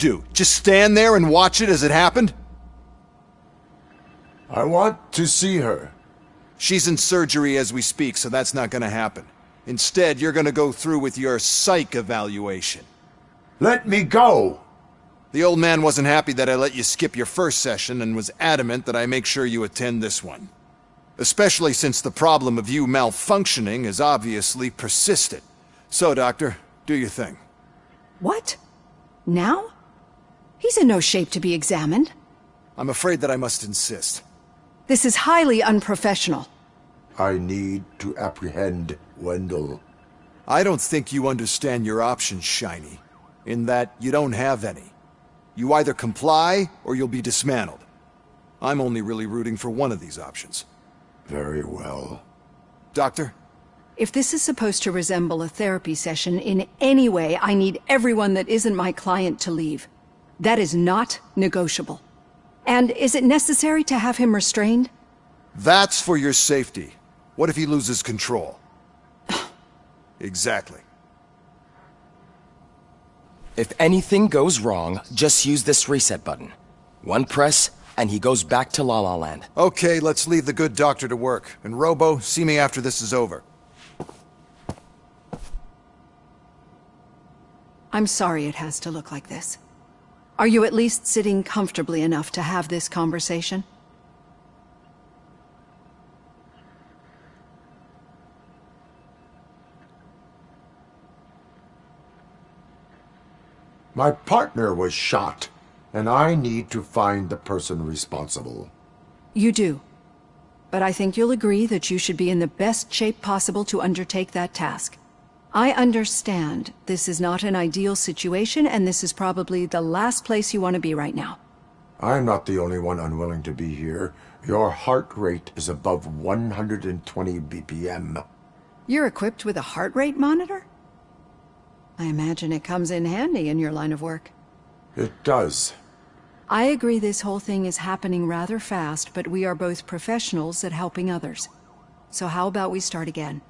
do? Just stand there and watch it as it happened? I want to see her. She's in surgery as we speak, so that's not gonna happen. Instead, you're gonna go through with your psych evaluation. Let me go! The old man wasn't happy that I let you skip your first session and was adamant that I make sure you attend this one. Especially since the problem of you malfunctioning has obviously persisted. So, Doctor, do your thing. What? Now? He's in no shape to be examined. I'm afraid that I must insist. This is highly unprofessional. I need to apprehend Wendell. I don't think you understand your options, Shiny. In that you don't have any. You either comply, or you'll be dismantled. I'm only really rooting for one of these options. Very well. Doctor? If this is supposed to resemble a therapy session in any way, I need everyone that isn't my client to leave. That is not negotiable. And is it necessary to have him restrained? That's for your safety. What if he loses control? Exactly. If anything goes wrong, just use this reset button. One press, and he goes back to La La Land. Okay, let's leave the good doctor to work. And Robo, see me after this is over. I'm sorry it has to look like this. Are you at least sitting comfortably enough to have this conversation? My partner was shot, and I need to find the person responsible. You do. But I think you'll agree that you should be in the best shape possible to undertake that task. I understand this is not an ideal situation, and this is probably the last place you want to be right now. I'm not the only one unwilling to be here. Your heart rate is above 120 BPM. You're equipped with a heart rate monitor? I imagine it comes in handy in your line of work. It does. I agree this whole thing is happening rather fast, but we are both professionals at helping others. So how about we start again?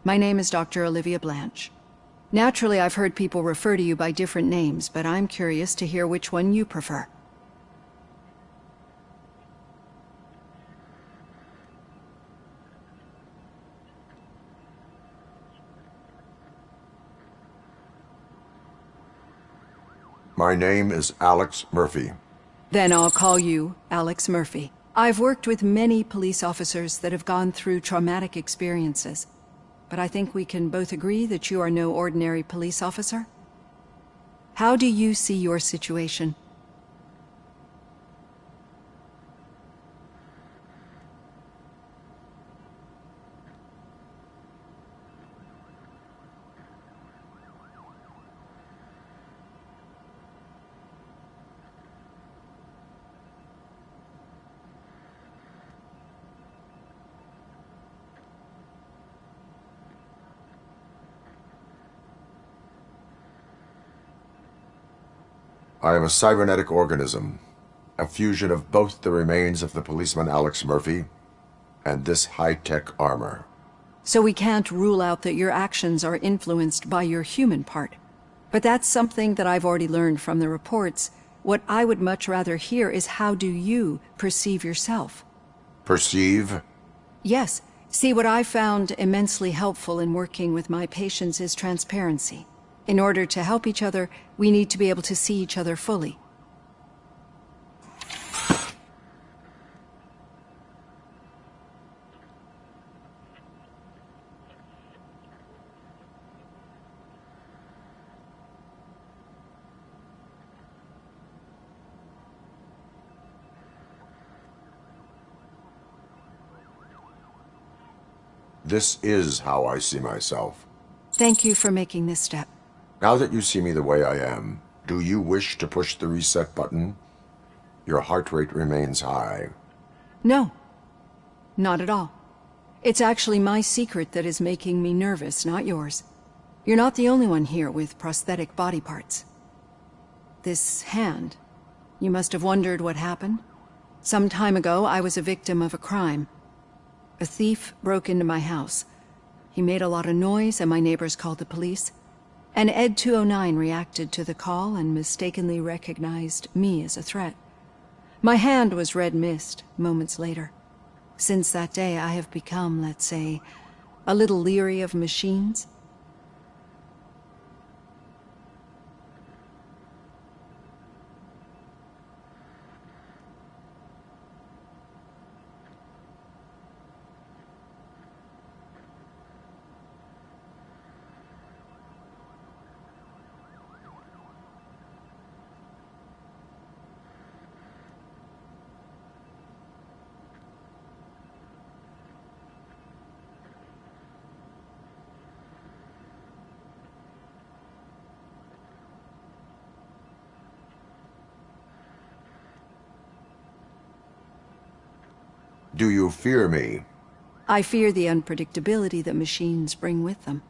My name is Dr. Olivia Blanche. Naturally, I've heard people refer to you by different names, but I'm curious to hear which one you prefer. My name is Alex Murphy. Then I'll call you Alex Murphy. I've worked with many police officers that have gone through traumatic experiences, but I think we can both agree that you are no ordinary police officer. How do you see your situation? I am a cybernetic organism, a fusion of both the remains of the policeman Alex Murphy and this high-tech armor. So we can't rule out that your actions are influenced by your human part. But that's something that I've already learned from the reports. What I would much rather hear is how do you perceive yourself? Perceive? Yes. See, what I found immensely helpful in working with my patients is transparency. In order to help each other, we need to be able to see each other fully. This is how I see myself. Thank you for making this step. Now that you see me the way I am, do you wish to push the reset button? Your heart rate remains high. No. Not at all. It's actually my secret that is making me nervous, not yours. You're not the only one here with prosthetic body parts. This hand, you must have wondered what happened. Some time ago, I was a victim of a crime. A thief broke into my house. He made a lot of noise, and my neighbors called the police. and Ed 209 reacted to the call and mistakenly recognized me as a threat. My hand was red mist moments later. Since that day, I have become, let's say, a little leery of machines. Do you fear me? I fear the unpredictability that machines bring with them.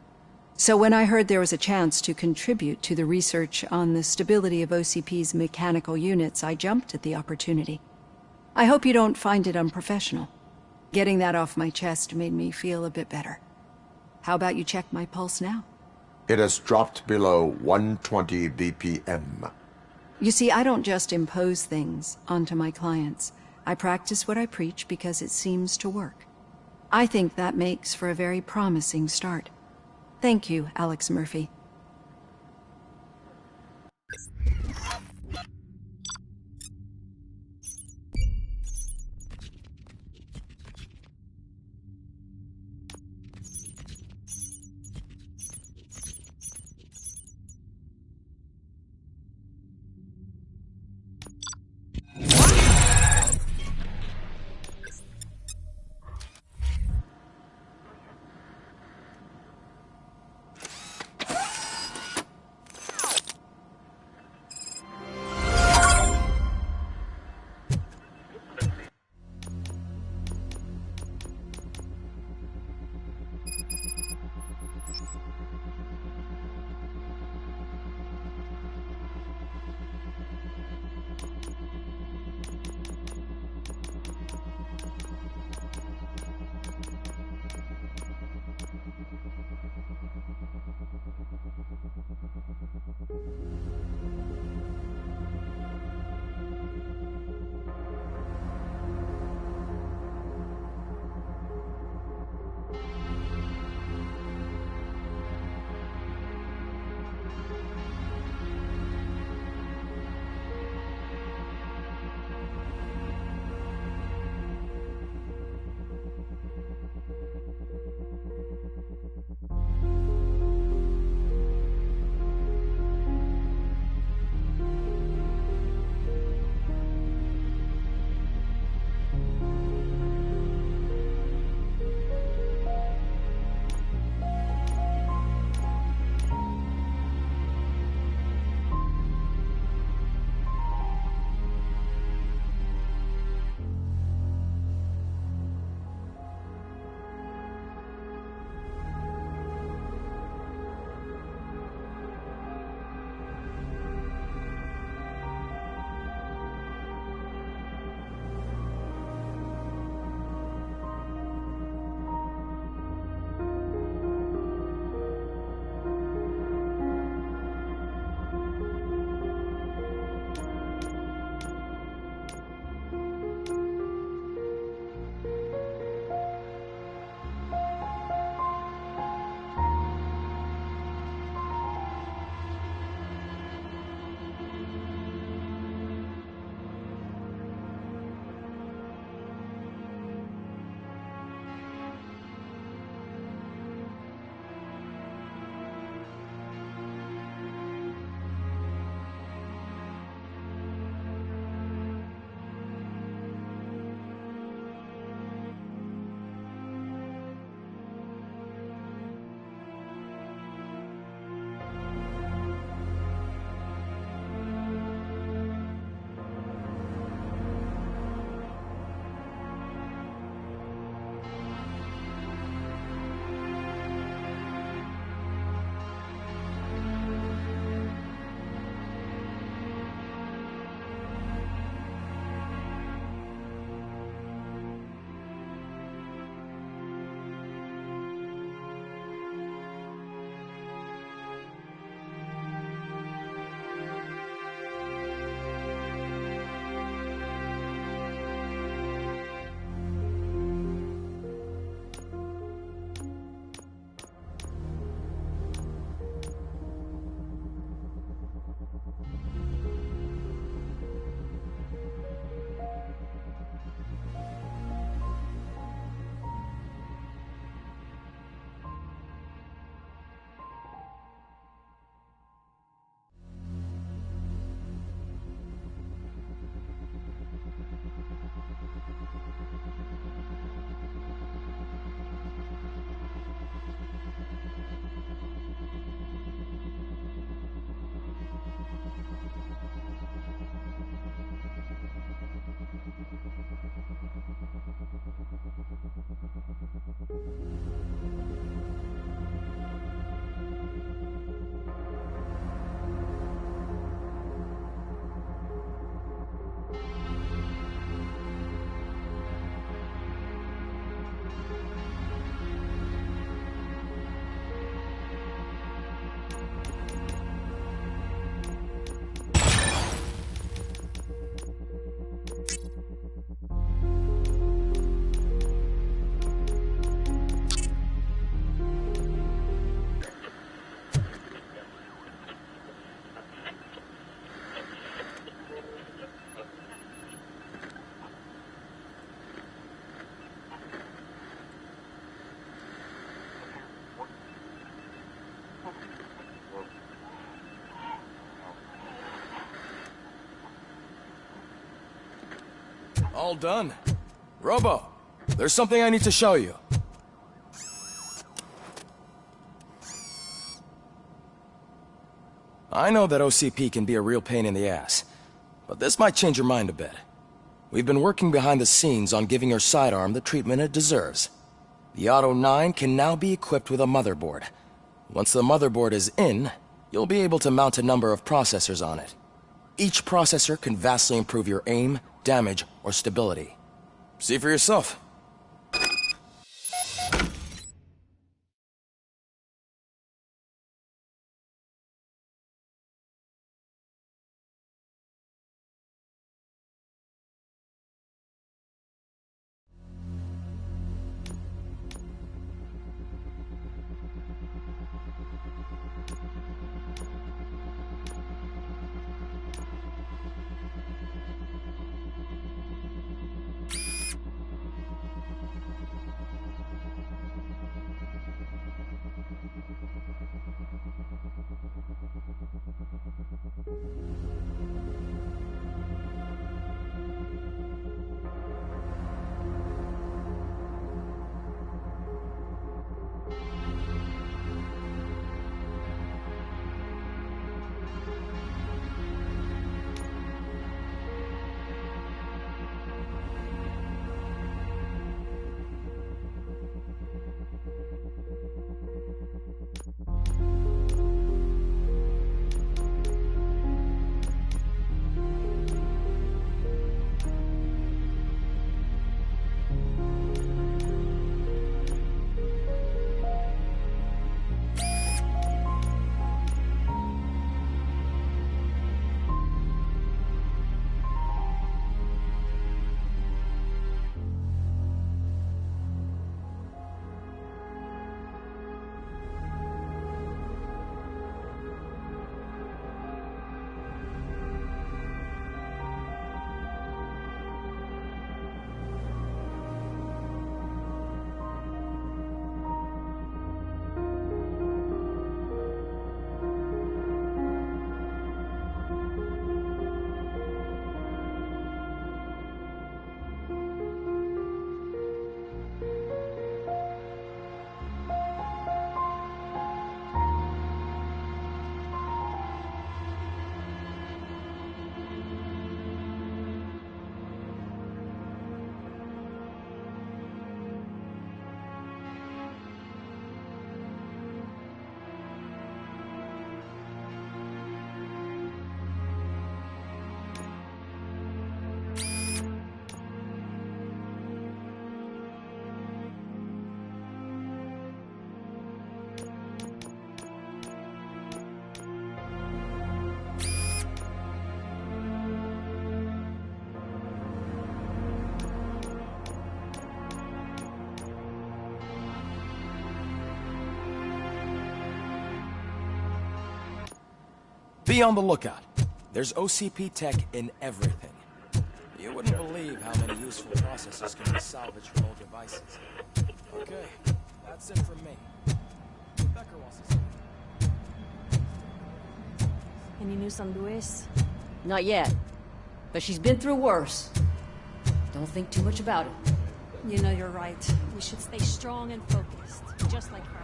So when I heard there was a chance to contribute to the research on the stability of OCP's mechanical units, I jumped at the opportunity. I hope you don't find it unprofessional. Getting that off my chest made me feel a bit better. How about you check my pulse now? It has dropped below 120 BPM. You see, I don't just impose things onto my clients. I practice what I preach because it seems to work. I think that makes for a very promising start. Thank you, Alex Murphy. All done. Robo, there's something I need to show you. I know that OCP can be a real pain in the ass, but this might change your mind a bit. We've been working behind the scenes on giving your sidearm the treatment it deserves. The Auto 9 can now be equipped with a motherboard. Once the motherboard is in, you'll be able to mount a number of processors on it. Each processor can vastly improve your aim, damage, or stability. See for yourself. Be on the lookout. There's OCP tech in everything. You wouldn't believe how many useful processors can be salvaged from old devices. Okay, that's it from me. Becker wants to say. Any news on Luis? Not yet. But she's been through worse. Don't think too much about it. You know you're right. We should stay strong and focused, just like her.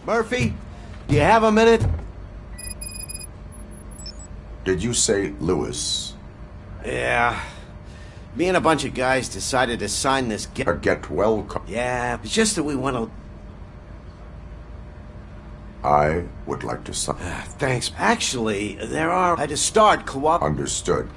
Murphy, do you have a minute? Did you say Lewis? Yeah. Me and a bunch of guys decided to sign this A get well card. Yeah, it's just that we want to... I would like to sign. Thanks. Actually, there are... I had to start co-op... Understood.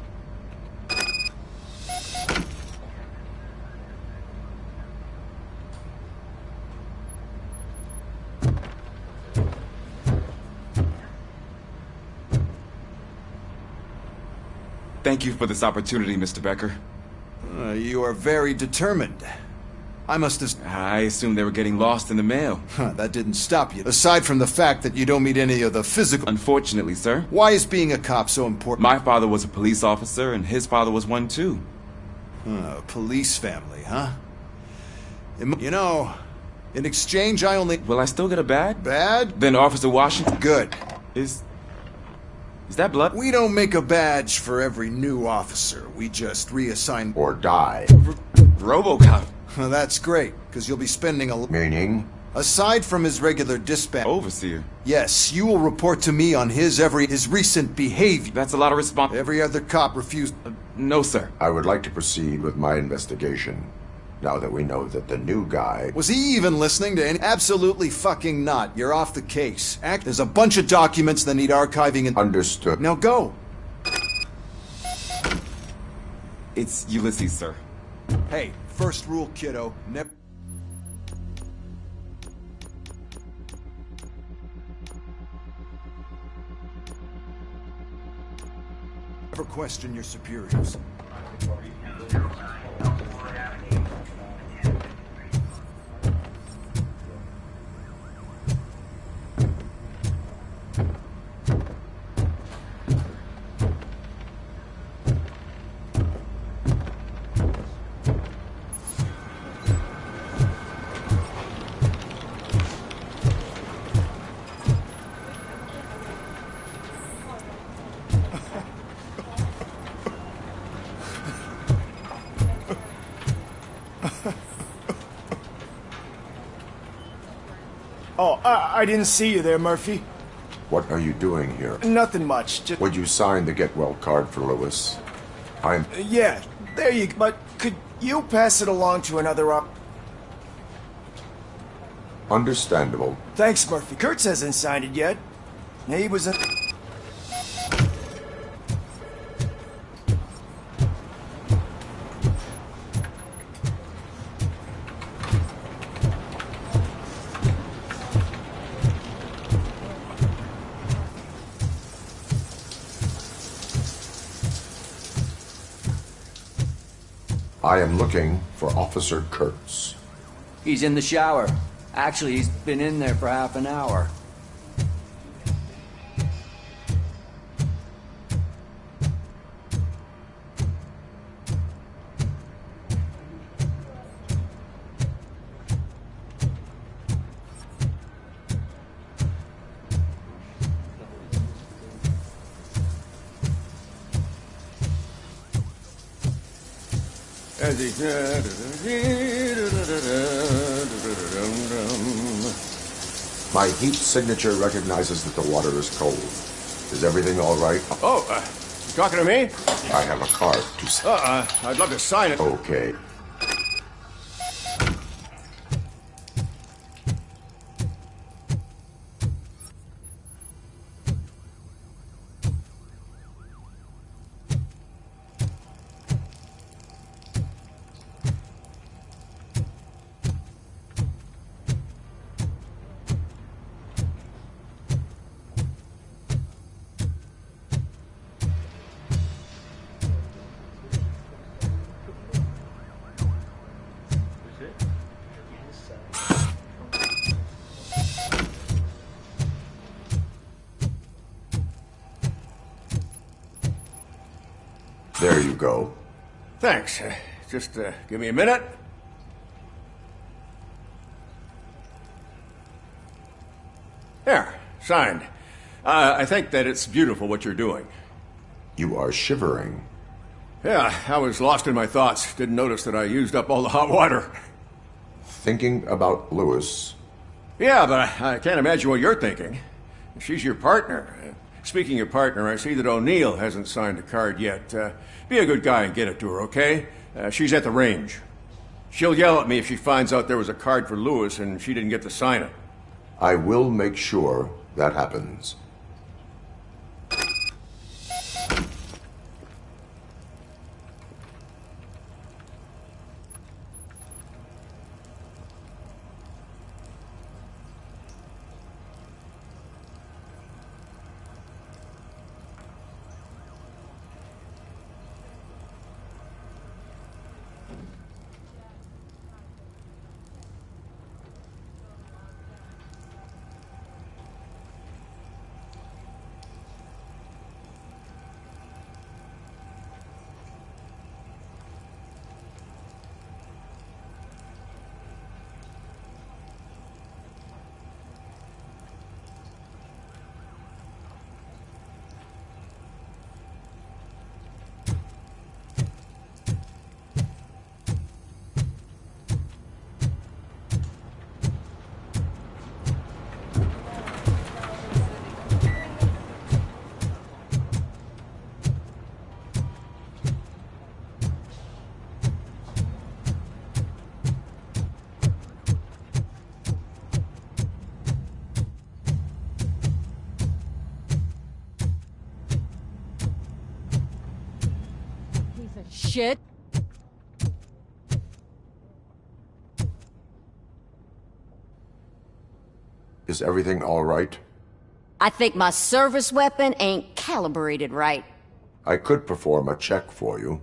Thank you for this opportunity, Mr. Becker. You are very determined. I must have... I assumed they were getting lost in the mail. That didn't stop you. Aside from the fact that you don't meet any of the physical... Unfortunately, sir. Why is being a cop so important? My father was a police officer, and his father was one too. Police family, huh? You know, in exchange I only... Will I still get a badge? Bad? Then Officer Washington... Good. Is that blood? We don't make a badge for every new officer. We just reassign... Or die. RoboCop. That's great, because you'll be spending a... Meaning? Aside from his regular dispatch... Overseer. Yes, you will report to me on his recent behavior. That's a lot of response. Every other cop refused... No, sir. I would like to proceed with my investigation, now that we know that the new guy... Was he even listening to any... Absolutely fucking not. You're off the case. There's a bunch of documents that need archiving and... Understood. Now go. It's Ulysses, sir. Hey, first rule, kiddo. Never question your superiors. Oh, I didn't see you there, Murphy. What are you doing here? Nothing much, just... Would you sign the get well card for Lewis? I'm... Yeah, there you go. But could you pass it along to another op... Understandable. Thanks, Murphy. Kurtz hasn't signed it yet. He was in... I am looking for Officer Kurtz. He's in the shower. Actually, he's been in there for half an hour. My heat signature recognizes that the water is cold. Is everything all right? Oh, you talking to me? I have a card to... I'd love to sign it. Okay. There you go. Thanks. Just give me a minute. There, signed. I think that it's beautiful what you're doing. You are shivering. Yeah, I was lost in my thoughts. Didn't notice that I used up all the hot water. Thinking about Lewis. Yeah, but I can't imagine what you're thinking. She's your partner. Speaking of partner, I see that O'Neill hasn't signed a card yet. Be a good guy and get it to her, okay? She's at the range. She'll yell at me if she finds out there was a card for Lewis and she didn't get to sign it. I will make sure that happens. Shit. Is everything all right? I think my service weapon ain't calibrated right. I could perform a check for you.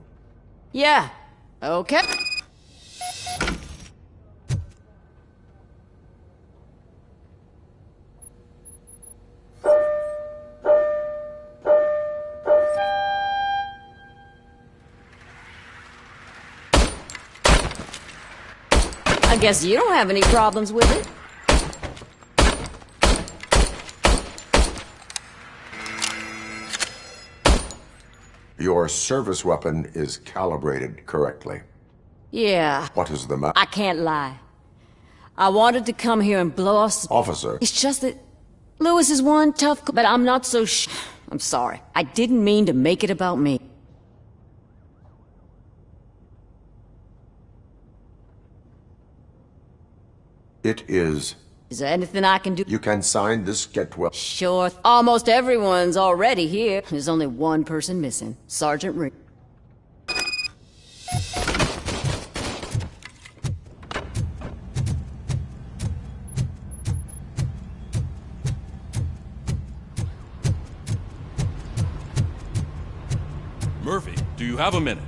Yeah. Okay. I guess you don't have any problems with it. Your service weapon is calibrated correctly. Yeah. What is the matter? I can't lie. I wanted to come here and blow off some... Officer. It's just that Lewis is one tough... But I'm not so I'm sorry. I didn't mean to make it about me. It is. Is there anything I can do? You can sign this get well. Sure. Almost everyone's already here. There's only one person missing. Sergeant Reed. Murphy, do you have a minute?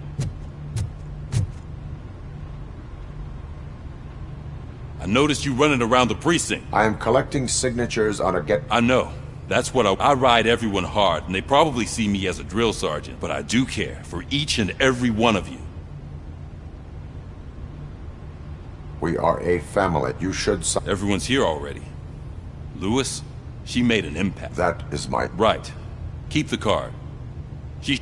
I noticed you running around the precinct. I am collecting signatures on a get... I know. That's what I ride everyone hard, and they probably see me as a drill sergeant, but I do care for each and every one of you. We are a family. You should sign... Everyone's here already. Lewis, she made an impact. That is my... Right. Keep the card. She...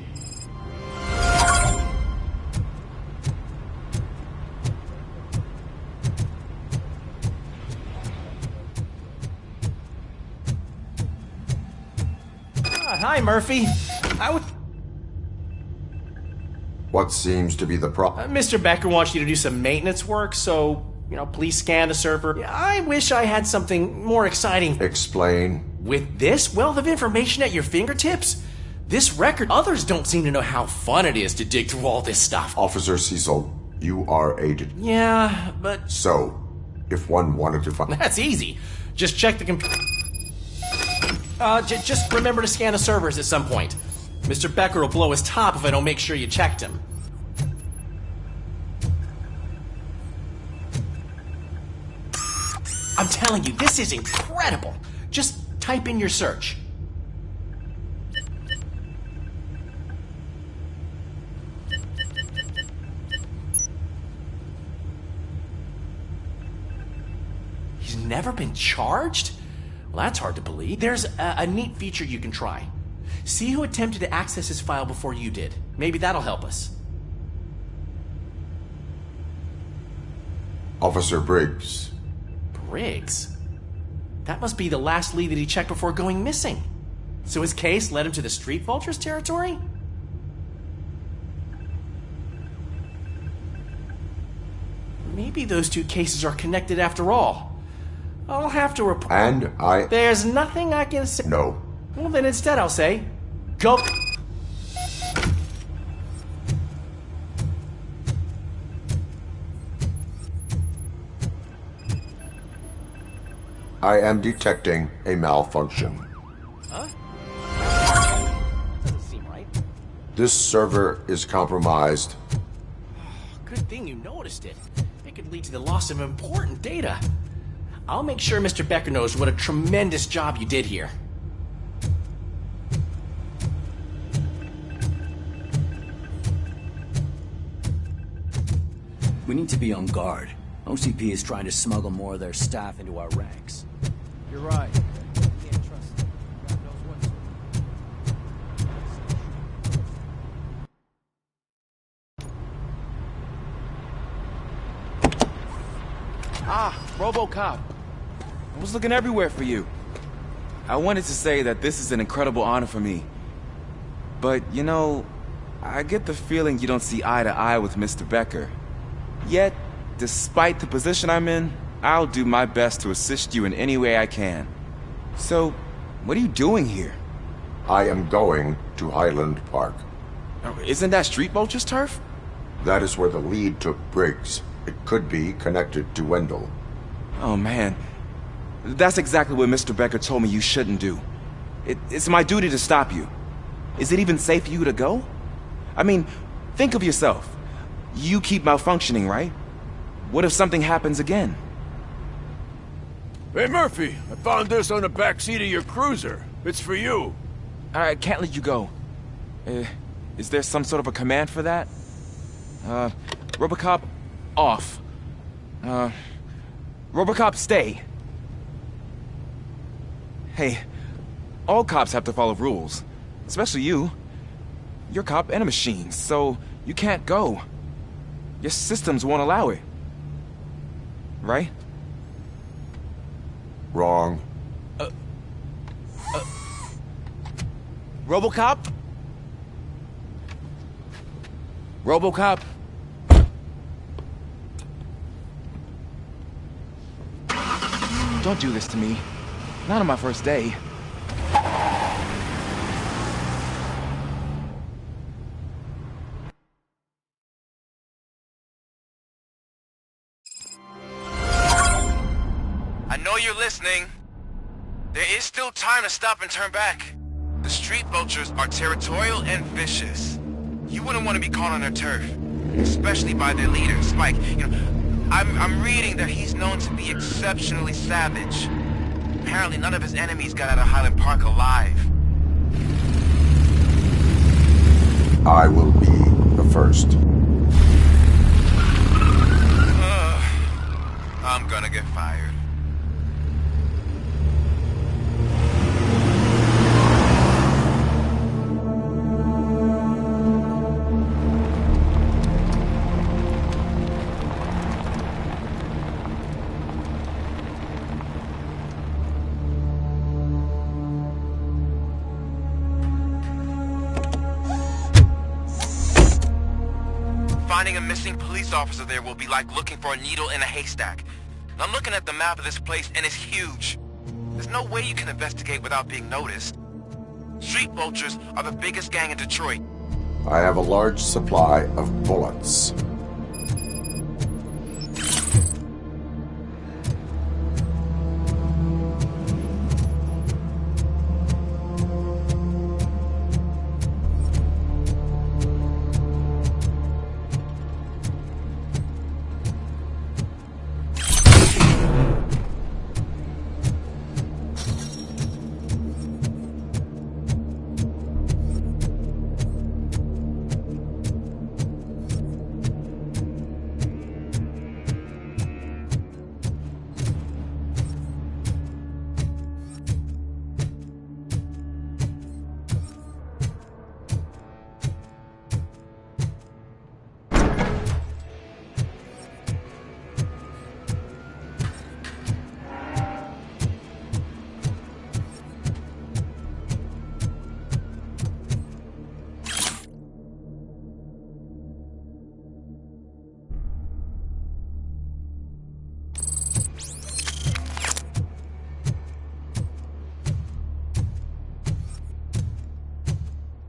Hi, Murphy. What seems to be the problem? Mr. Becker wants you to do some maintenance work, so, please scan the server. I wish I had something more exciting. Explain. With this wealth of information at your fingertips, this record, others don't seem to know how fun it is to dig through all this stuff. Officer Cecil, you are aided. Yeah, but... So, if one wanted to find... That's easy. Just check the computer. Just remember to scan the servers at some point. Mr. Becker will blow his top if I don't make sure you checked him. I'm telling you, this is incredible. Just type in your search. He's never been charged? Well, that's hard to believe. There's a neat feature you can try. See who attempted to access his file before you did. Maybe that'll help us. Officer Briggs. Briggs? That must be the last lead that he checked before going missing. So his case led him to the Street Vultures territory? Maybe those two cases are connected after all. I'll have to report. And I... There's nothing I can say. No. Well, then instead I'll say, go. I am detecting a malfunction. Huh? Doesn't seem right. This server is compromised. Good thing you noticed it. It could lead to the loss of important data. I'll make sure Mr. Becker knows what a tremendous job you did here. We need to be on guard. OCP is trying to smuggle more of their staff into our ranks. You're right. Can't trust them. God knows what's... Ah, RoboCop. I was looking everywhere for you. I wanted to say that this is an incredible honor for me. But, you know, I get the feeling you don't see eye to eye with Mr. Becker. Yet, despite the position I'm in, I'll do my best to assist you in any way I can. So, what are you doing here? I am going to Highland Park. Isn't that Street Vulture's turf? That is where the lead took Briggs. It could be connected to Wendell. Oh man, that's exactly what Mr. Becker told me you shouldn't do. It's my duty to stop you. Is it even safe for you to go? I mean, think of yourself. You keep malfunctioning, right? What if something happens again? Hey, Murphy, I found this on the back seat of your cruiser. It's for you. I can't let you go. Is there some sort of a command for that? RoboCop, off. RoboCop, stay. Hey, all cops have to follow rules. Especially you. You're a cop and a machine, so you can't go. Your systems won't allow it. Right? Wrong. RoboCop? RoboCop? Don't do this to me. Not on my first day. I know you're listening. There is still time to stop and turn back. The Street Vultures are territorial and vicious. You wouldn't want to be caught on their turf, especially by their leader, Spike. You know, I'm reading that he's known to be exceptionally savage. Apparently none of his enemies got out of Highland Park alive. I will be the first. I'm gonna get fired. Finding a missing police officer there will be like looking for a needle in a haystack. I'm looking at the map of this place and it's huge. There's no way you can investigate without being noticed. Street Vultures are the biggest gang in Detroit. I have a large supply of bullets.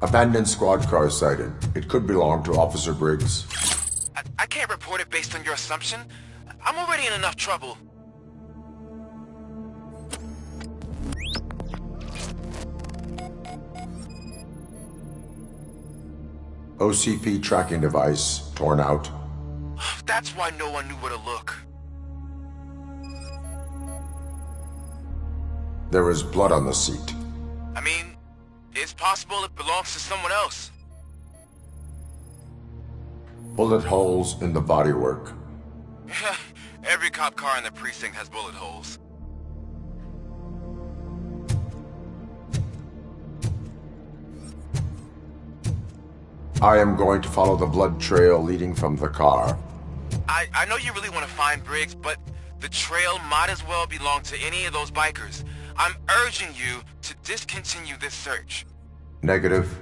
Abandoned squad car sighted. It could belong to Officer Briggs. I can't report it based on your assumption. I'm already in enough trouble. OCP tracking device torn out. That's why no one knew where to look. There is blood on the seat. I mean, it's possible it belongs to someone else. Bullet holes in the bodywork. Every cop car in the precinct has bullet holes. I am going to follow the blood trail leading from the car. I know you really want to find Briggs, but the trail might as well belong to any of those bikers. I'm urging you to discontinue this search. Negative.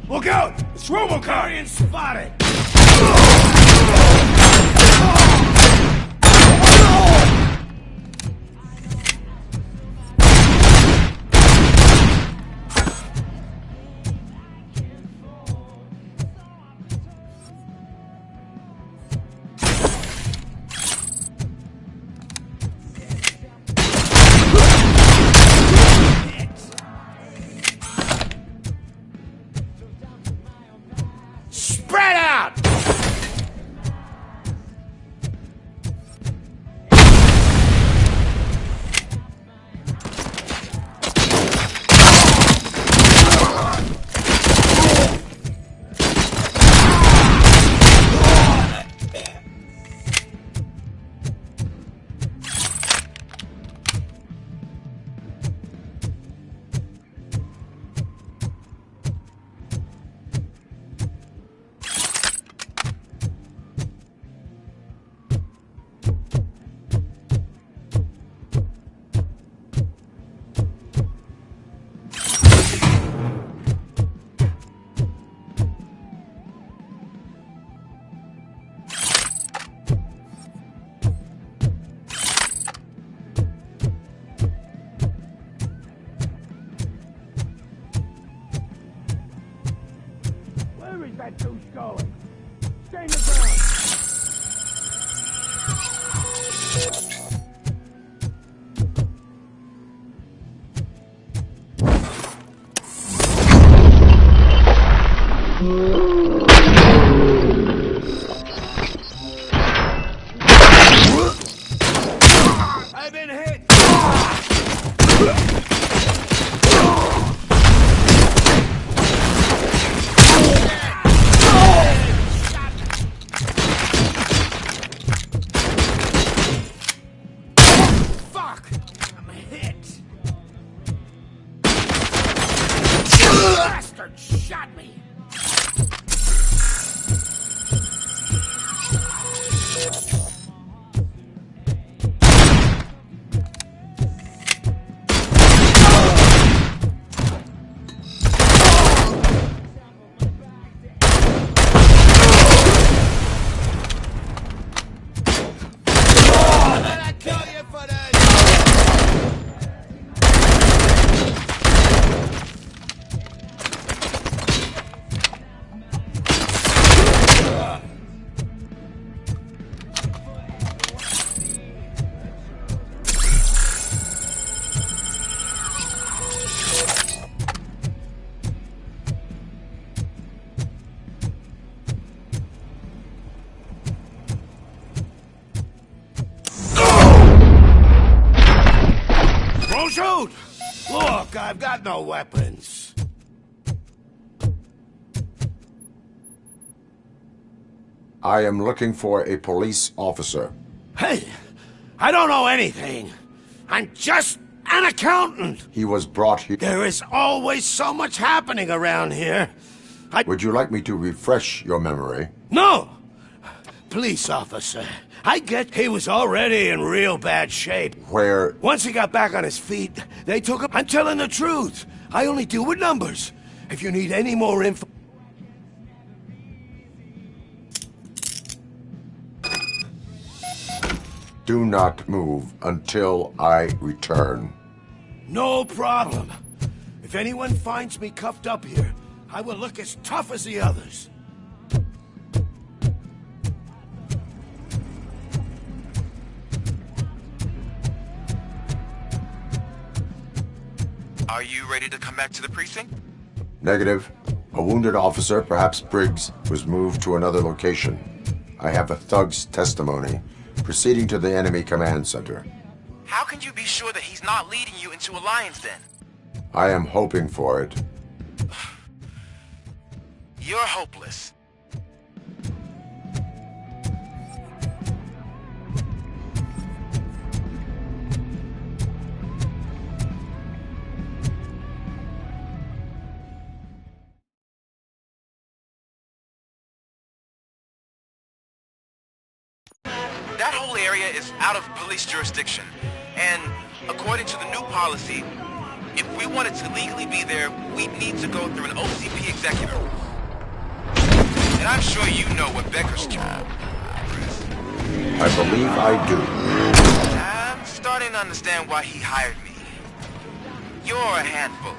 Look out! It's Robocop! Spotted! Spread out! That douche going. Stay in the ground. I've been hit. Bastard shot me! Don't shoot! Look, I've got no weapons. I am looking for a police officer. Hey, I don't know anything. I'm just an accountant. He was brought here. There is always so much happening around here. Would you like me to refresh your memory? No! Police officer. I get he was already in real bad shape. Where? Once he got back on his feet, they took him. I'm telling the truth. I only deal with numbers. If you need any more info... Do not move until I return. No problem. If anyone finds me cuffed up here, I will look as tough as the others. Are you ready to come back to the precinct? Negative. A wounded officer, perhaps Briggs, was moved to another location. I have a thug's testimony, proceeding to the enemy command center. How can you be sure that he's not leading you into a lion's den? I am hoping for it. You're hopeless. That whole area is out of police jurisdiction, and according to the new policy, If we wanted to legally be there, we'd need to go through an OCP executive. And I'm sure you know what Becker's job. I believe I do. I'm starting to understand why he hired me. You're a handful.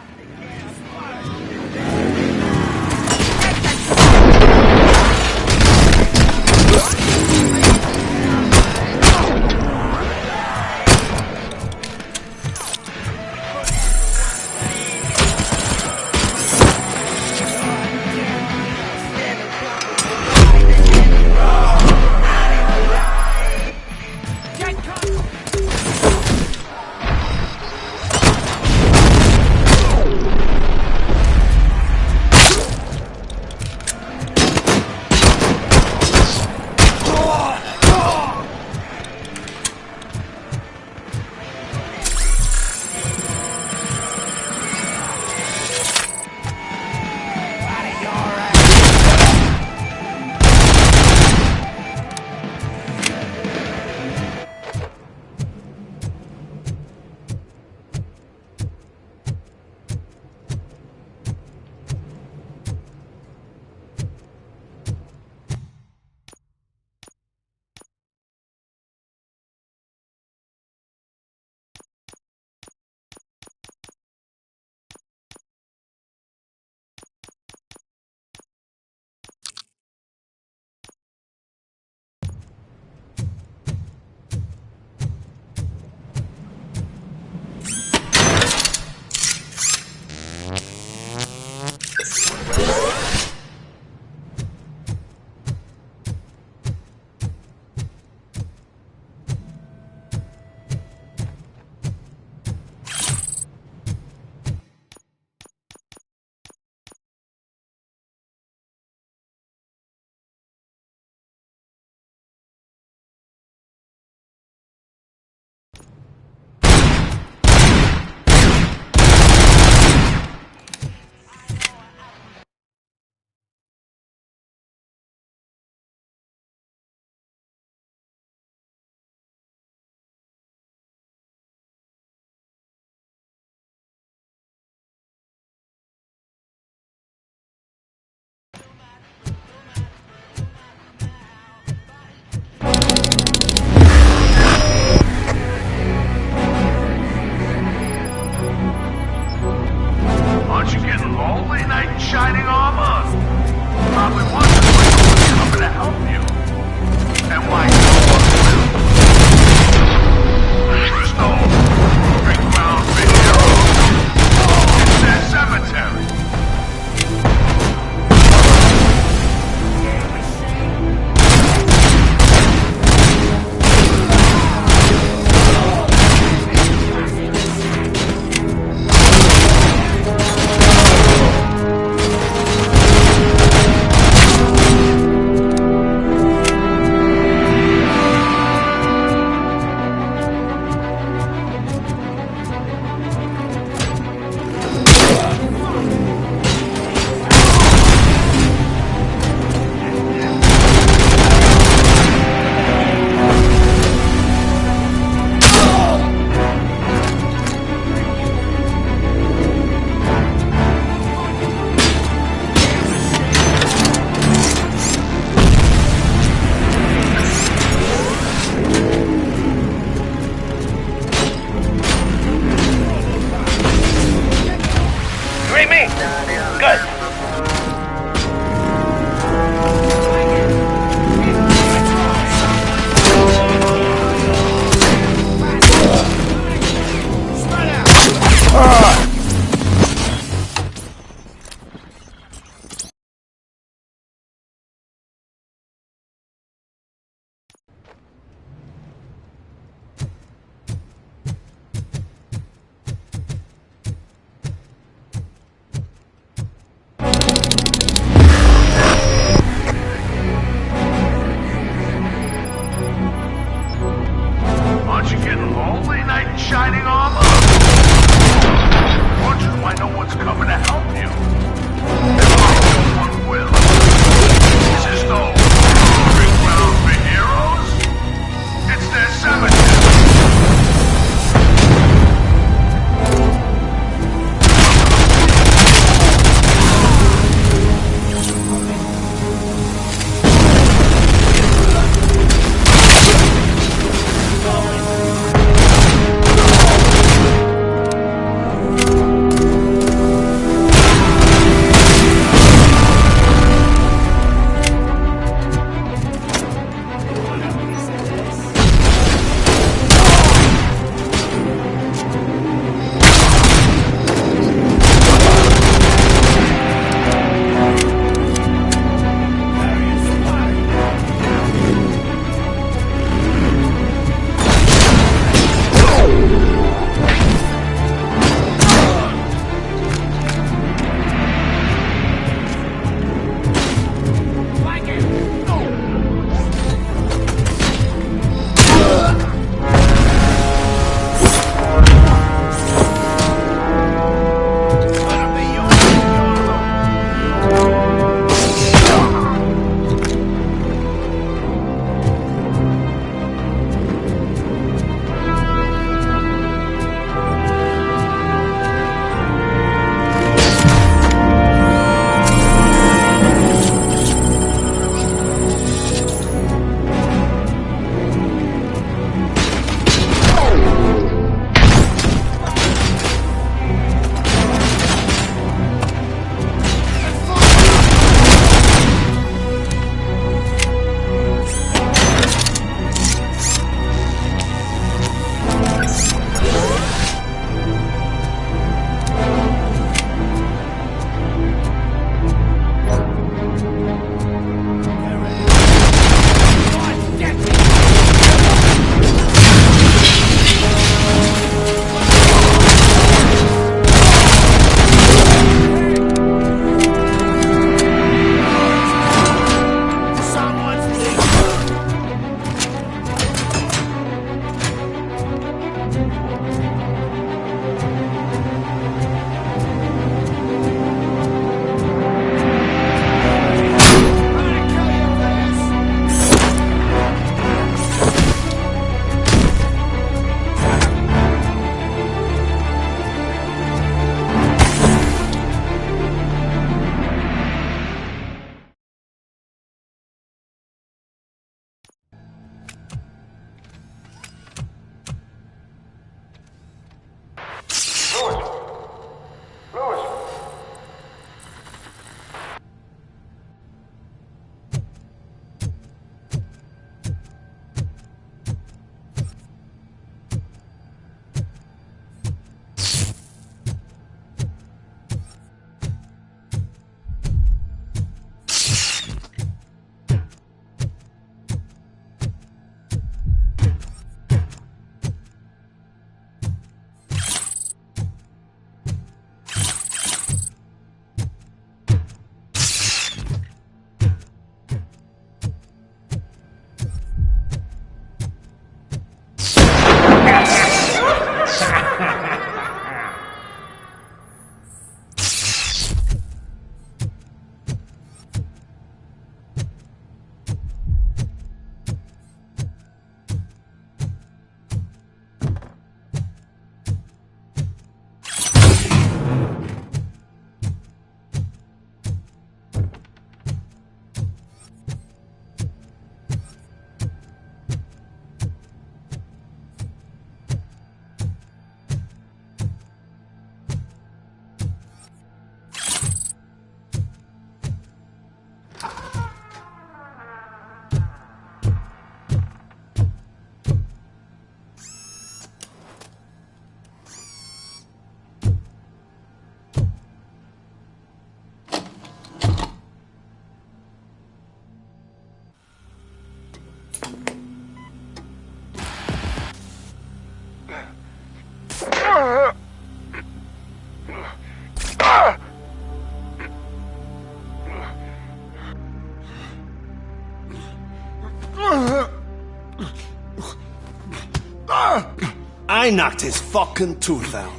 I knocked his fucking tooth out.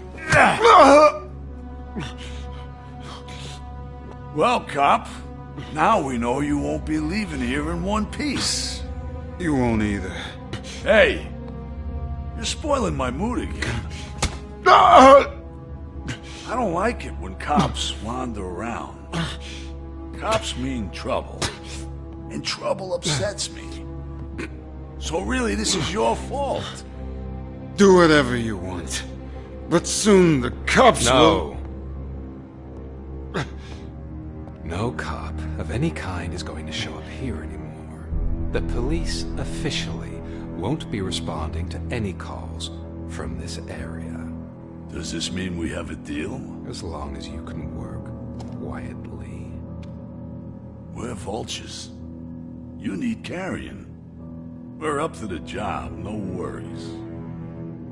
Well, cop, now we know you won't be leaving here in one piece. You won't either. Hey, you're spoiling my mood again. I don't like it when cops wander around. Cops mean trouble, and trouble upsets me. So really, this is your fault. Do whatever you want. But soon the cops will... No cop of any kind is going to show up here anymore. The police officially won't be responding to any calls from this area. Does this mean we have a deal? As long as you can work quietly. We're vultures. You need carrying. We're up to the job, no worries.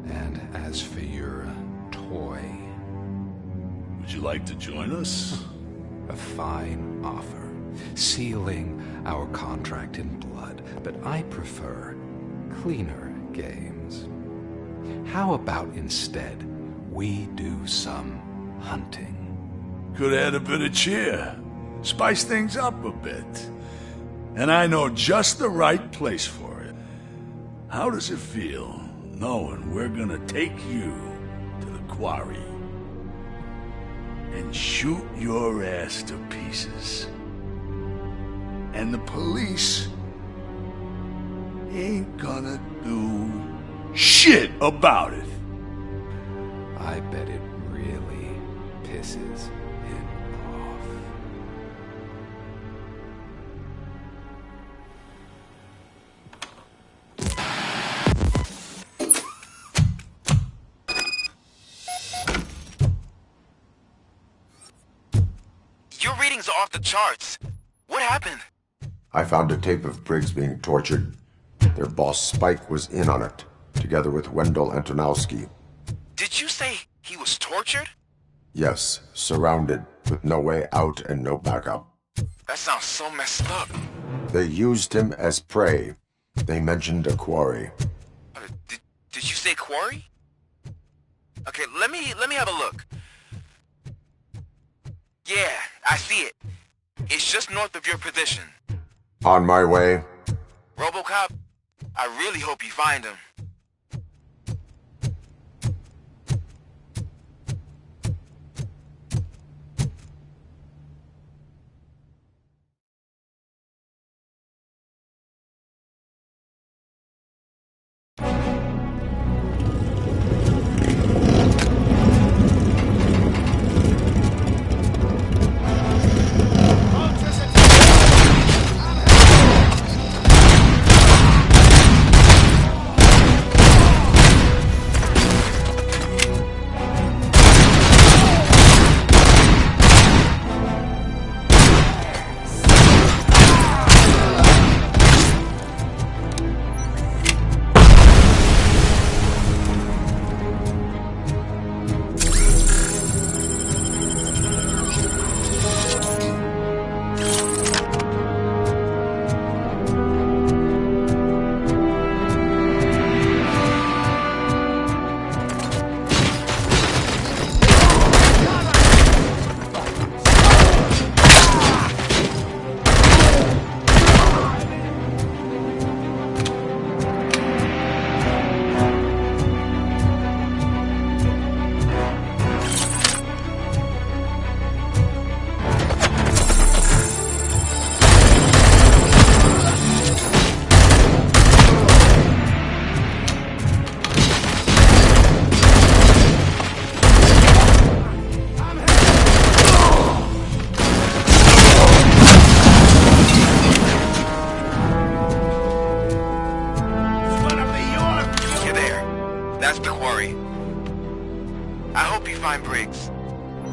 And as for your toy... Would you like to join us? A fine offer, sealing our contract in blood, but I prefer cleaner games. How about instead we do some hunting? Could add a bit of cheer, spice things up a bit. And I know just the right place for it. How does it feel knowing we're gonna take you to the quarry and shoot your ass to pieces? And the police ain't gonna do shit about it. I bet it really pisses him off. Your readings are off the charts. What happened? I found a tape of Briggs being tortured. Their boss Spike was in on it, together with Wendell Antonowski. Did you say he was tortured? Yes, surrounded, with no way out and no backup. That sounds so messed up. They used him as prey. They mentioned a quarry. Did you say quarry? Okay, let me have a look. Yeah, I see it. It's just north of your position. On my way. RoboCop, I really hope you find him.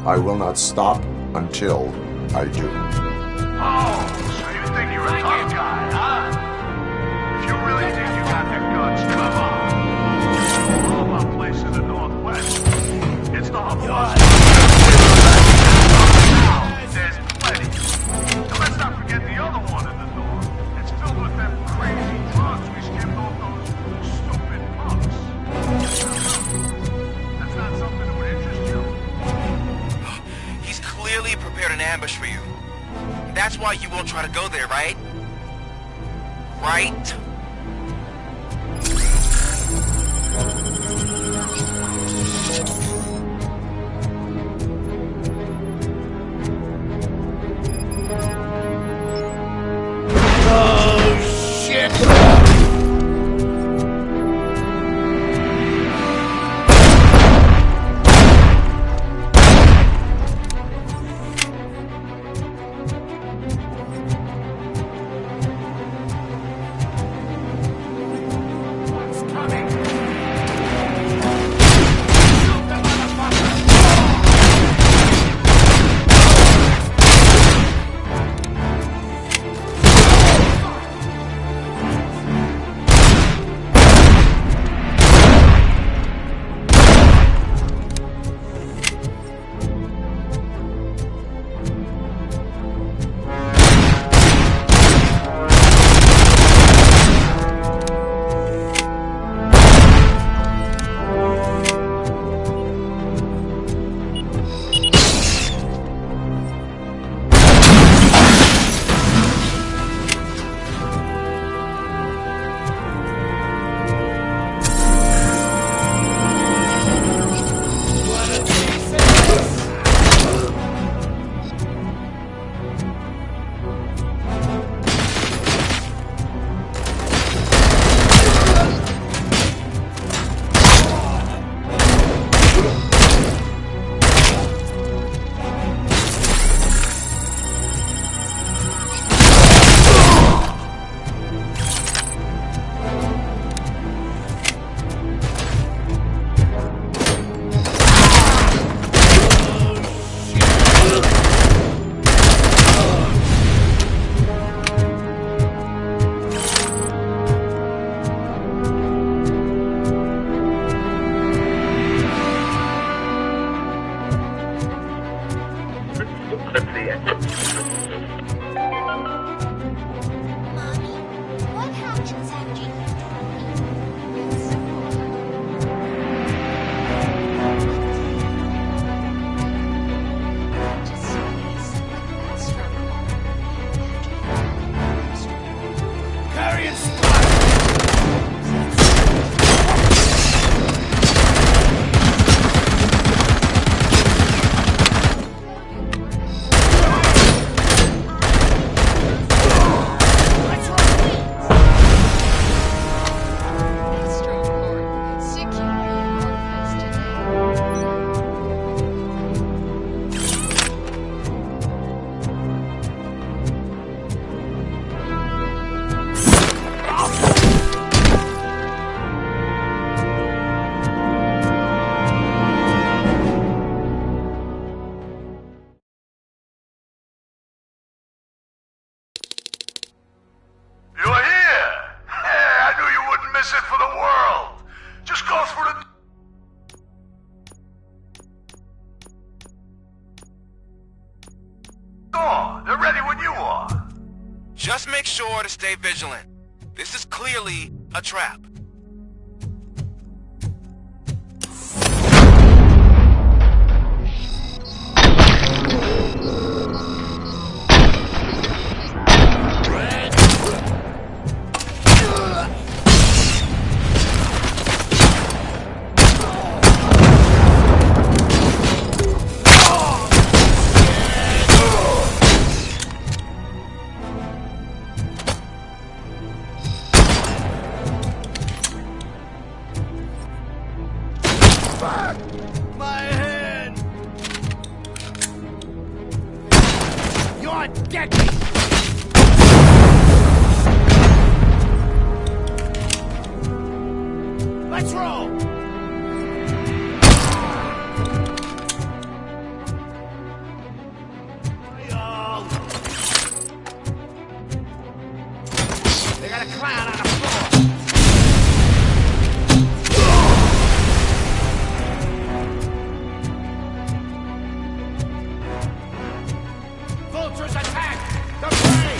I will not stop until I do. Oh, so you think you're a tough guy, huh? If you really think you got the guts, come on. All my place in the Northwest. It's the hub. There's plenty. And let's not forget the other one in the north. It's filled with them crazy drugs we skimmed off those stupid punks. That's why you won't try to go there, right? Right? Oh, shit! Just make sure to stay vigilant. This is clearly a trap. My hand! You're dead! Let's roll! They got a clown on the floor! Vultures attack! The prey!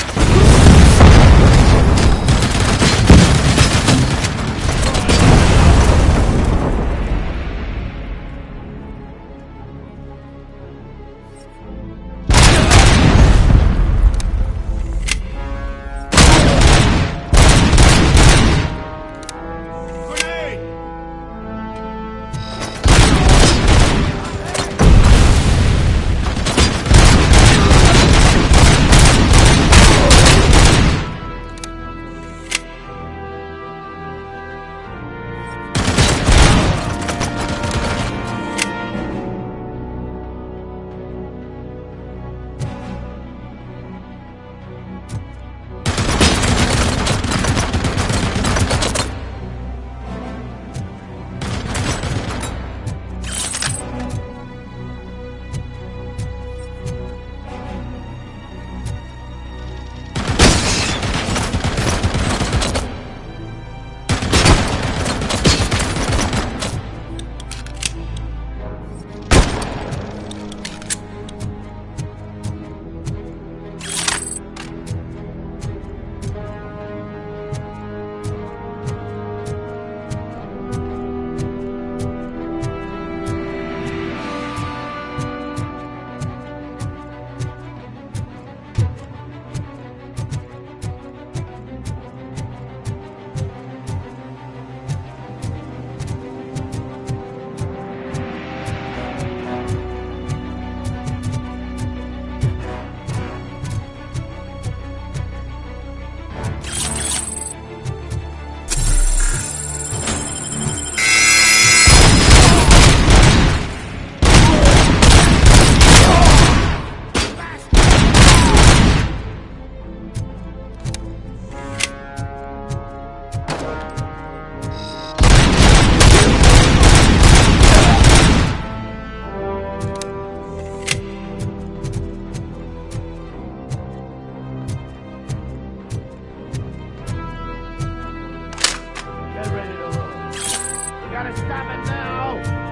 stop it now!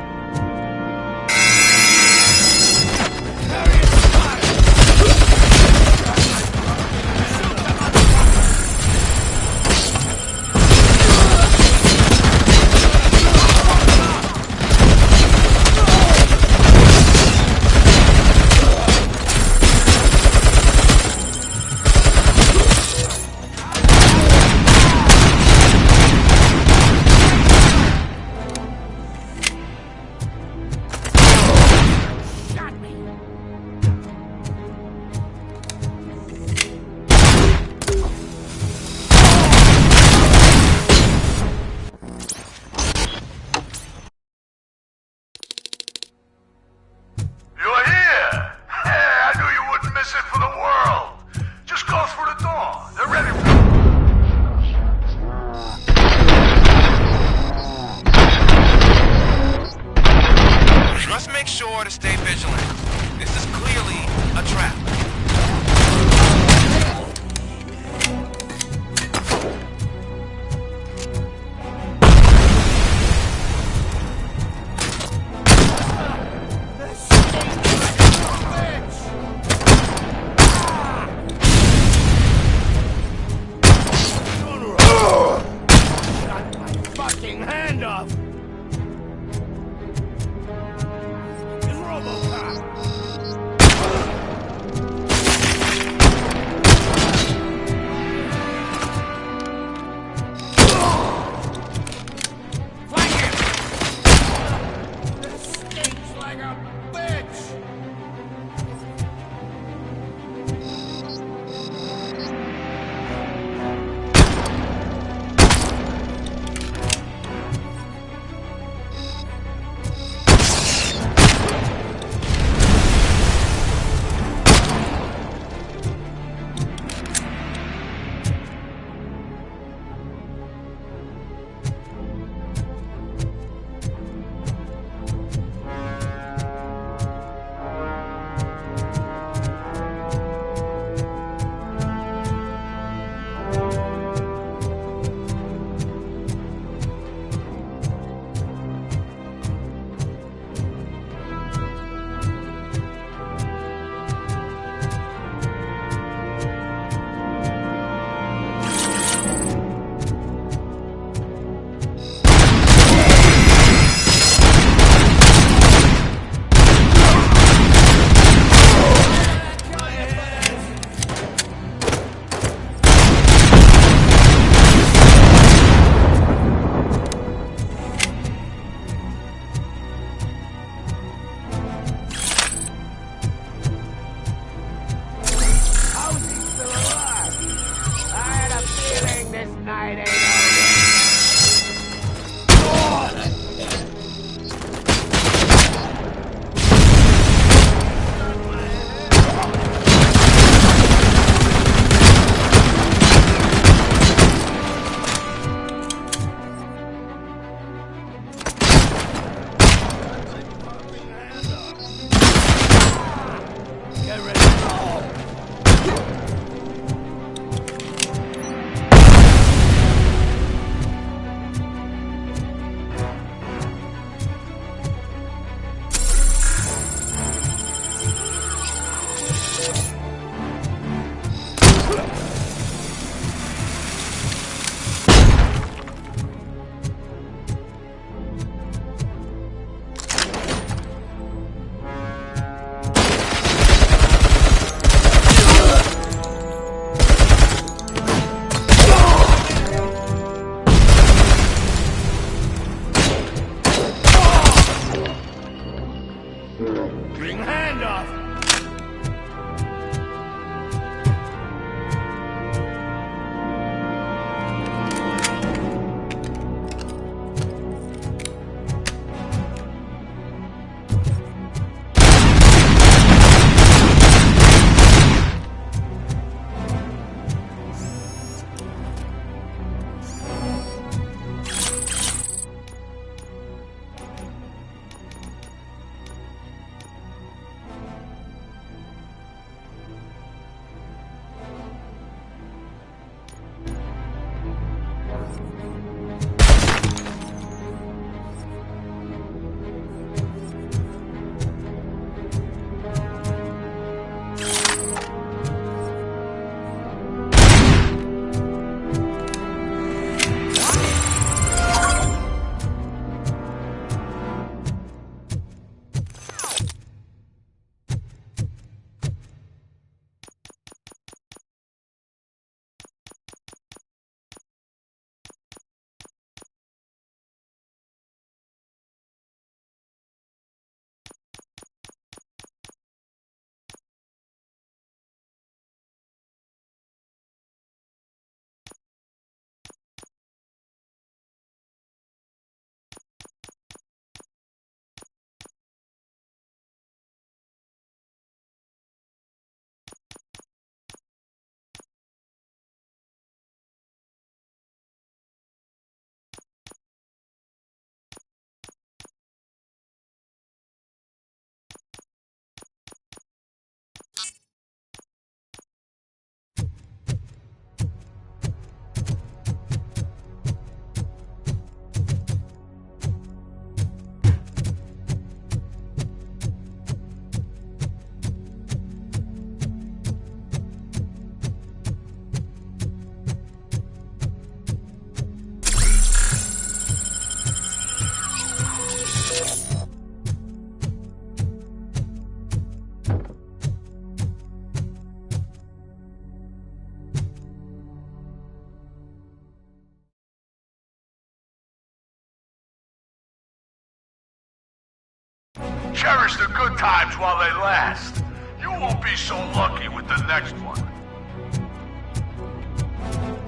Cherish the good times while they last. You won't be so lucky with the next one.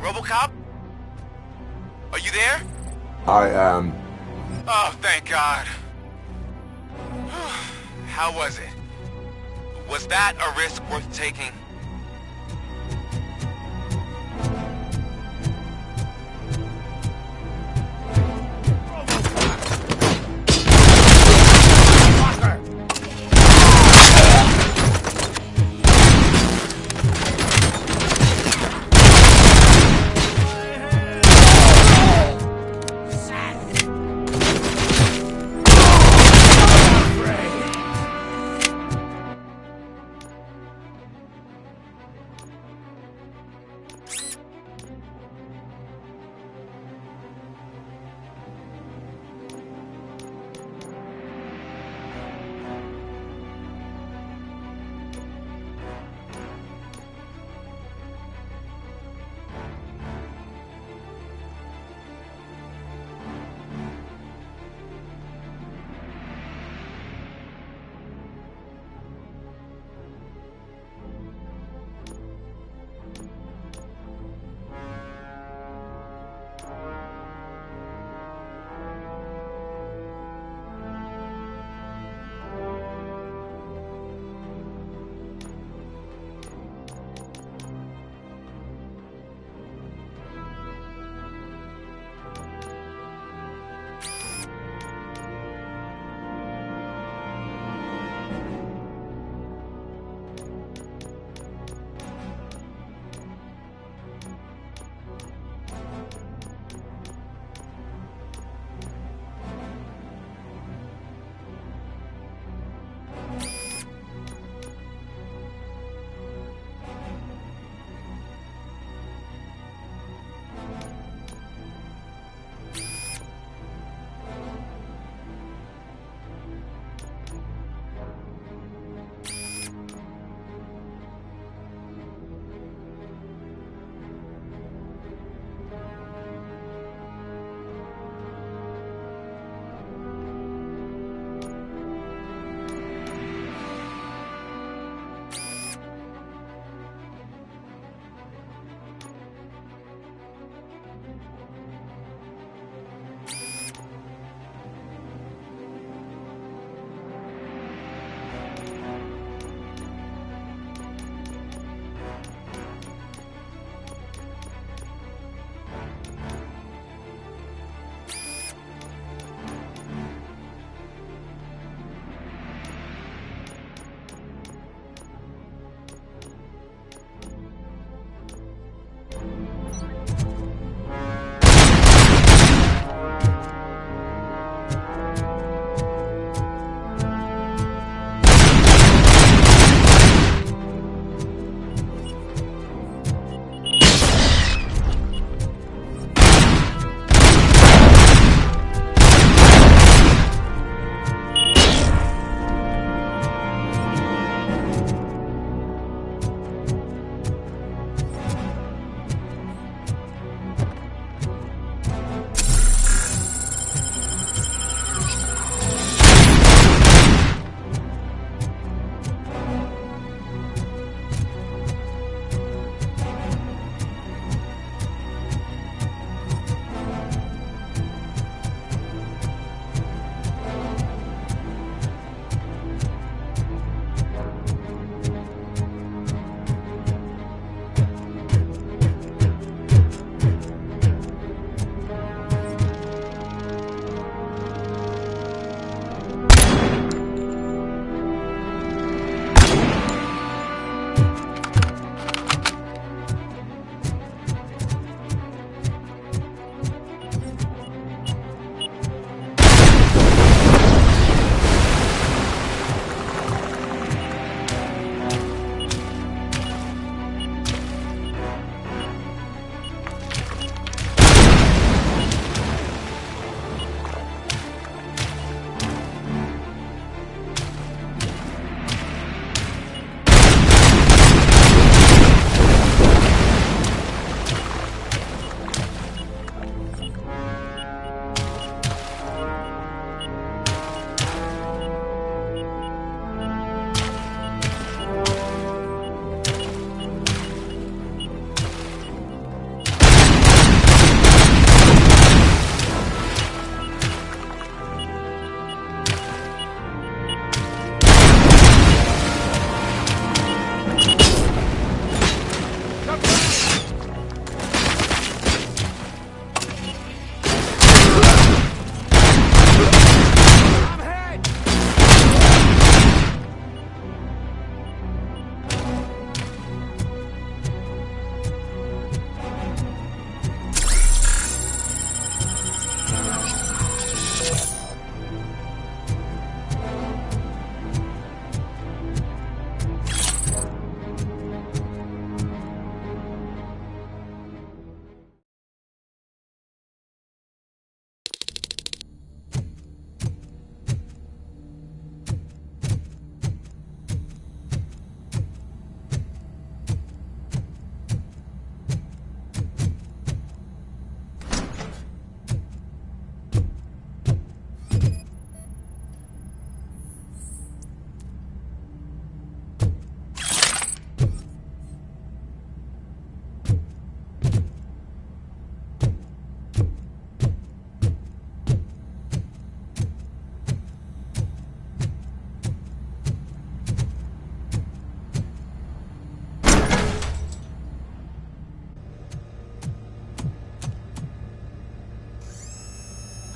RoboCop? Are you there? I am. Oh, thank God. How was it? Was that a risk worth taking?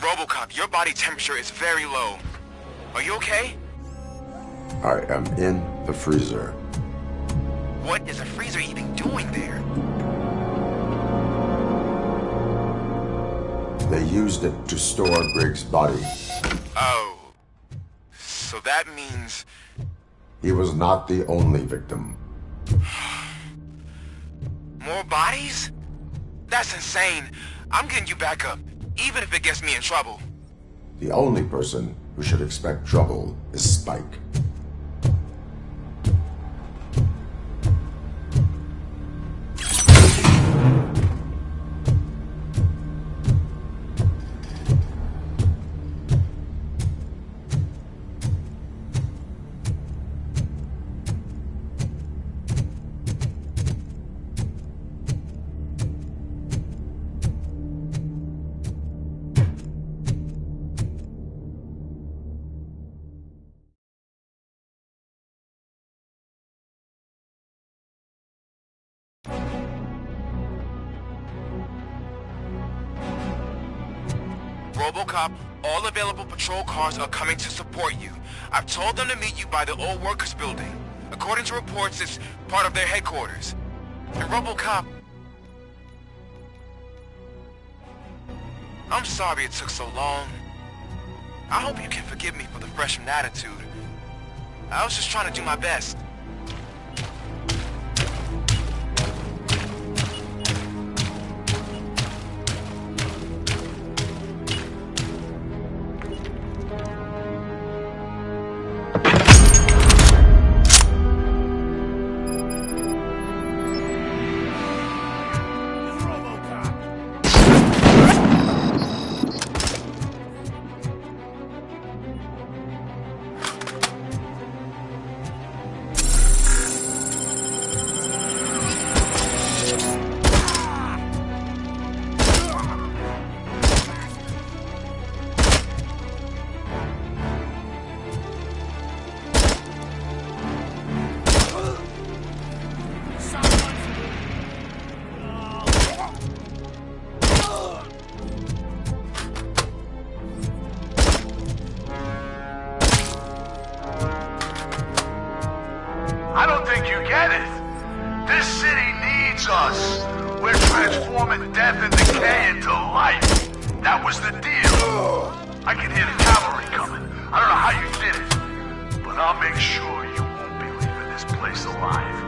RoboCop, your body temperature is very low. Are you okay? I am in the freezer. What is a freezer even doing there? They used it to store Griggs' body. Oh. So that means... He was not the only victim. More bodies? That's insane. I'm getting you back up, even if it gets me in trouble. The only person who should expect trouble is Spike. RoboCop, all available patrol cars are coming to support you. I've told them to meet you by the old workers building. According to reports, it's part of their headquarters. And RoboCop... I'm sorry it took so long. I hope you can forgive me for the freshman attitude. I was just trying to do my best. I don't think you get it. This city needs us. We're transforming death and decay into life. That was the deal. I can hear the cavalry coming. I don't know how you did it, but I'll make sure you won't be leaving this place alive.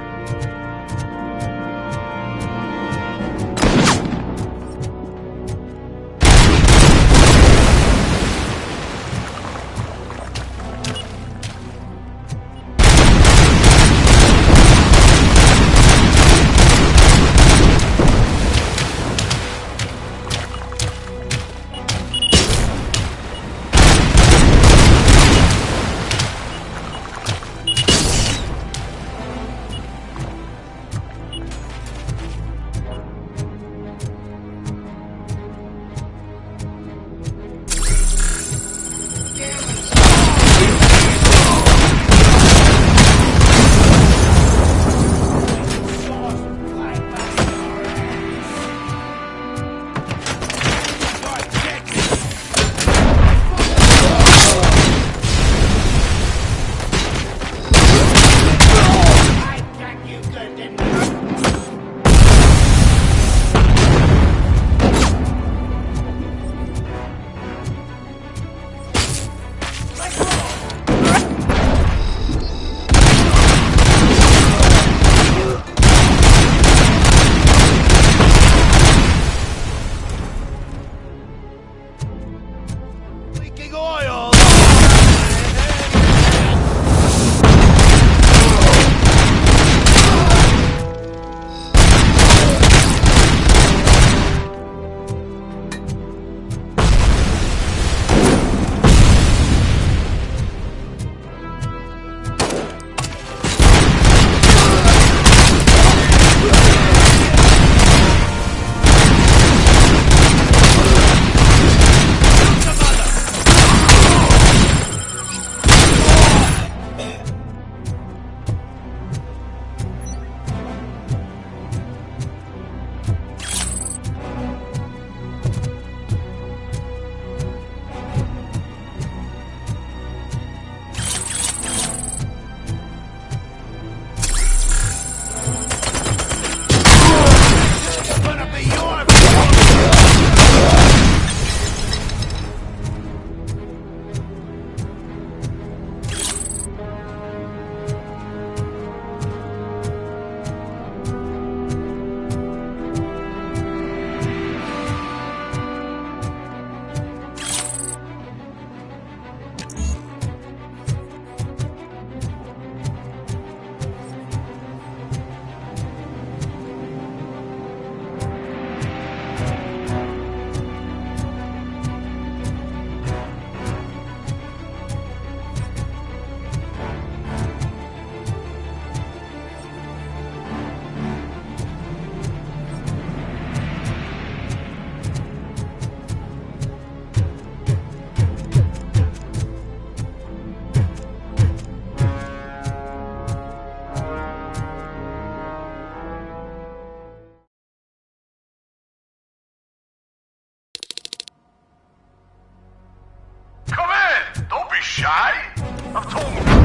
shy? I've told you.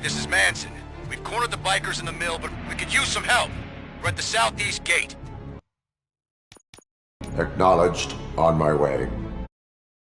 this is Manson. We've cornered the bikers in the mill, but we could use some help. We're at the southeast gate. Acknowledged. On my way.